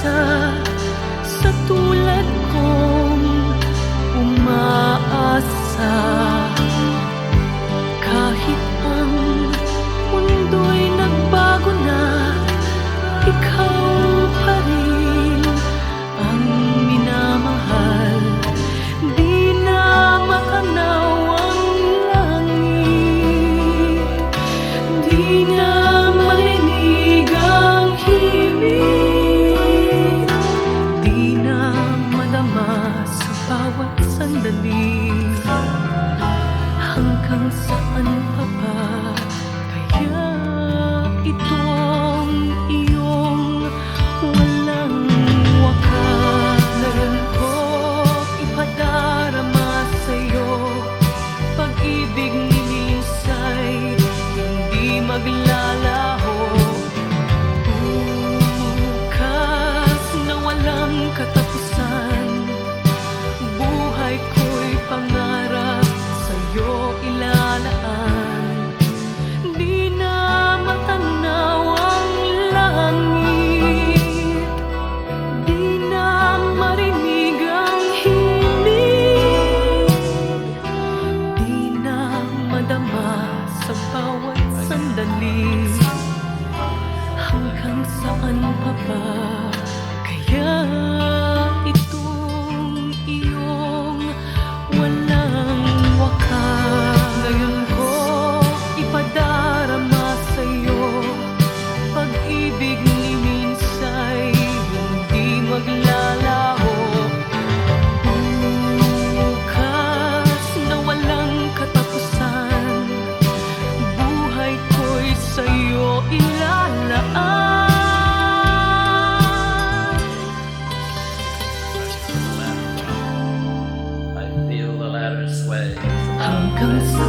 isa sa tulad kong umaasa. Kahit ang mundo'y nagbago na, ikaw pa rin ang minamahal. Di na matanaw ang langit, di na marinig ang himig, di na madama sa bawat sandali. Hanggang saan pa ba kaya itong iyong walang wakas? Ngayon ko ipadarama sa'yo, pag-ibig ni minsay hindi maglalaho. Bukas na walang katapusan, buhay ko'y pangarap sa'yo ilalaan. Di na matanaw ang langit, di na marinig ang himig, di na madama sa bawat sandali. Hanggang saan pa ba kaya itong iyong walang wakas? Ngayon ko ipadarama sa'yo, pag-ibig ni minsay hindi maglalaho. Bukas na walang katapusan, buhay ko'y sa'yo ilalaan. I feel the ladder sway. Hanggang sa